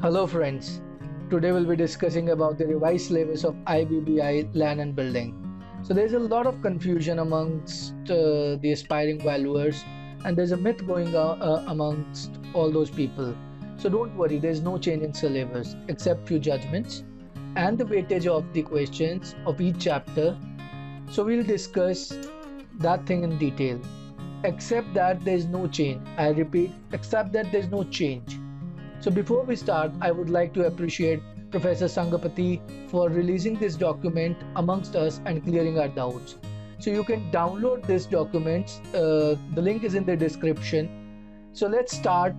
Hello friends, today we'll be discussing about the revised syllabus of IBBI Land and Building. So there's a lot of confusion amongst the aspiring valuers, and there's a myth going on amongst all those people. So don't worry, there's no change in syllabus except few judgments and the weightage of the questions of each chapter. So we'll discuss that thing in detail. Except that there's no change. I repeat, except that there's no change. So before we start, I would like to appreciate Professor Sangapati for releasing this document amongst us and clearing our doubts. So you can download this document. The link is in the description. So let's start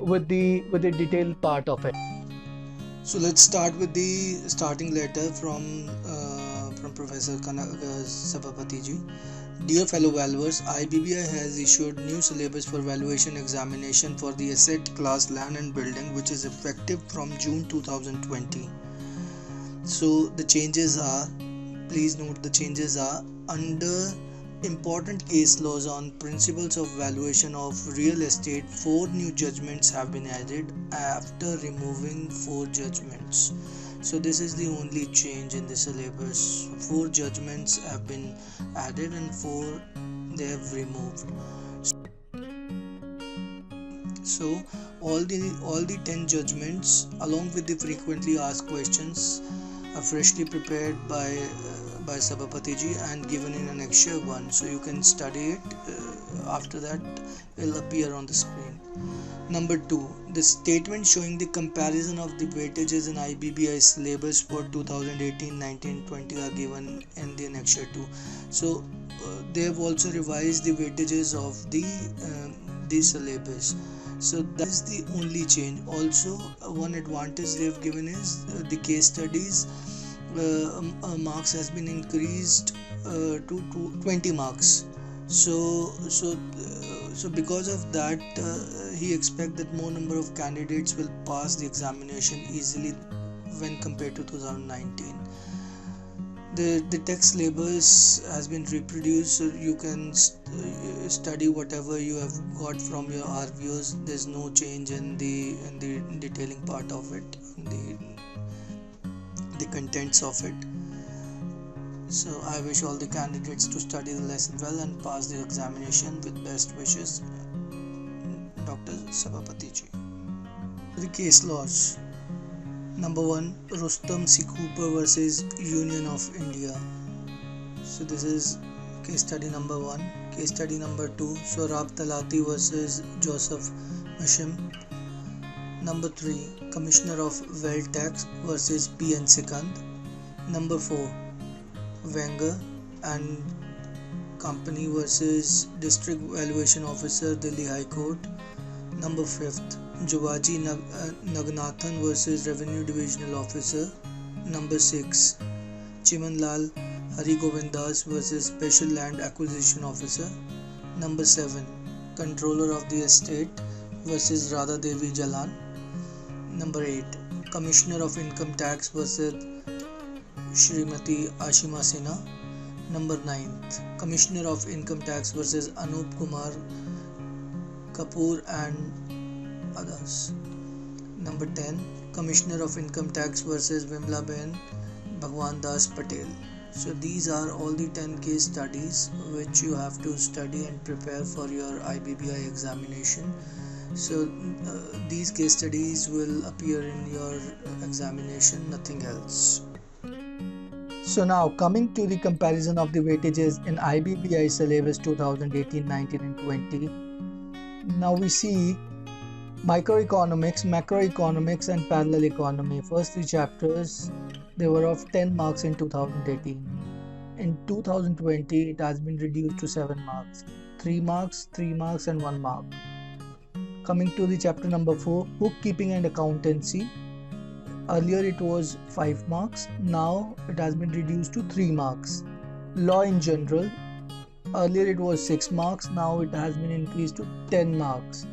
with the detailed part of it. So let's start with the starting letter from Professor Sabapati ji. Dear fellow valuers, IBBI has issued new syllabus for valuation examination for the asset class land and building, which is effective from June 2020. So the changes are, please note the changes are under important case laws on principles of valuation of real estate. 4 new judgments have been added after removing 4 judgments. So this is the only change in the syllabus. 4 judgments have been added and 4 they have removed. So all the 10 judgments along with the frequently asked questions are freshly prepared by Sabapati ji and given in annexure 1, so you can study it. After that it will appear on the screen. Number 2, the statement showing the comparison of the weightages in IBBI syllabus for 2018, 19, 20 are given in the annexure 2. So they have also revised the weightages of the syllabus. So that is the only change. Also, one advantage they have given is the case studies marks has been increased to 20 marks. So because of that, he expects that more number of candidates will pass the examination easily when compared to 2019. The text syllabus has been reproduced, so you can study whatever you have got from your RVOs. There's no change in the detailing part of it, the contents of it. So I wish all the candidates to study the lesson well and pass the examination. With best wishes, Dr. Sabapati ji. The case laws. Number 1, Rustam C. Cooper versus Union of India. So this is case study number 1. Case study number 2, Sorab Talati versus Joseph Mishim. Number 3, Commissioner of Wealth Tax versus P.N. Sikand. Number 4, Wenger and Company versus District Valuation Officer, Delhi High Court. Number 5th, Juvaji Nagnathan versus Revenue Divisional Officer. Number 6, Chimanlal Hari Govindas versus Special Land Acquisition Officer. Number 7, Controller of the Estate versus Radha Devi Jalan. Number 8, Commissioner of Income Tax versus Shrimati Ashima Sinha. Number 9th, Commissioner of Income Tax versus Anup Kumar Kapoor and others. Number 10, Commissioner of Income Tax versus Vimla Ben Bhagwan Das Patel. So these are all the 10 case studies which you have to study and prepare for your IBBI examination. So these case studies will appear in your examination, nothing else. So now coming to the comparison of the weightages in IBBI syllabus 2018, 19 and 20. Now we see microeconomics, macroeconomics and parallel economy. First 3 chapters, they were of 10 marks in 2018. In 2020, it has been reduced to 7 marks. 3 marks, 3 marks and 1 mark. Coming to the chapter number 4, bookkeeping and accountancy. Earlier it was 5 marks, now it has been reduced to 3 marks. Law in general. Earlier it was 6 marks, now it has been increased to 10 marks.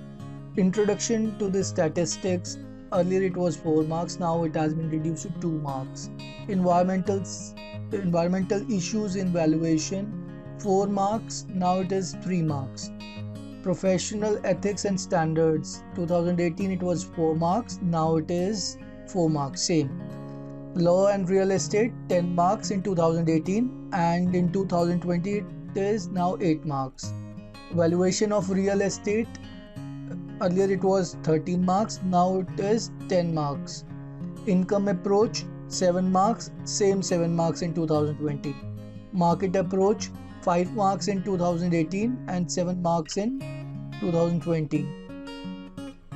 Introduction to the statistics. Earlier it was 4 marks, now it has been reduced to 2 marks. Environmental issues in valuation, 4 marks, now it is 3 marks. Professional ethics and standards, 2018 it was 4 marks, now it is 4 marks, same. Law and real estate, 10 marks in 2018, and in 2020 it is now 8 marks. Valuation of real estate, earlier it was 13 marks, now it is 10 marks. Income approach, 7 marks, same 7 marks in 2020. Market approach, 5 marks in 2018 and 7 marks in 2020.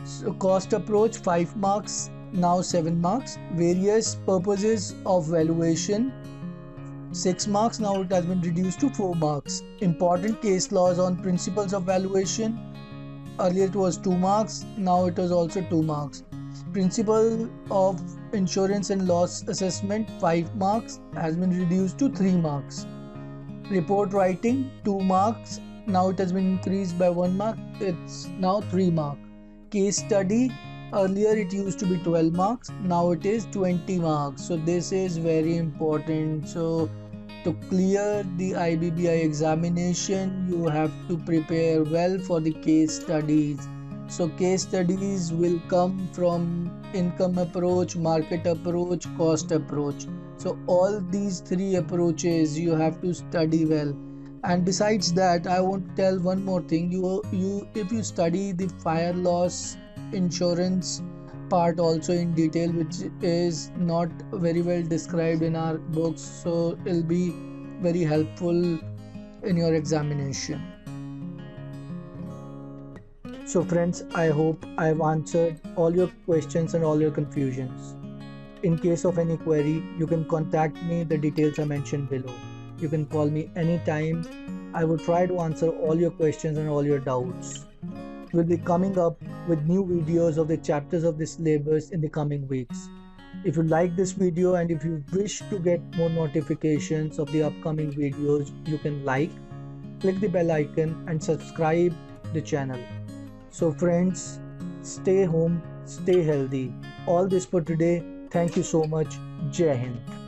So cost approach, 5 marks, now 7 marks. Various purposes of valuation, 6 marks, now it has been reduced to 4 marks. Important case laws on principles of valuation, earlier it was 2 marks, now it is also 2 marks. Principle of insurance and loss assessment, 5 marks, has been reduced to 3 marks. Report writing, 2 marks, now it has been increased by 1 mark, it's now 3 marks. Case study, earlier it used to be 12 marks, now it is 20 marks. So this is very important. So to clear the IBBI examination, you have to prepare well for the case studies. So case studies will come from income approach, market approach, cost approach. So all these 3 approaches you have to study well. And besides that, I want to tell one more thing. If you study the fire loss insurance part also in detail, which is not very well described in our books, so it'll be very helpful in your examination. So friends, I hope I've answered all your questions and all your confusions. In case of any query, you can contact me. The details are mentioned below. You can call me anytime. I will try to answer all your questions and all your doubts. We'll be coming up with new videos of the chapters of the syllabus in the coming weeks. If you like this video and if you wish to get more notifications of the upcoming videos, you can click the bell icon and subscribe the channel. So friends, stay home, stay healthy. All this for today. Thank you so much. Jai Hind.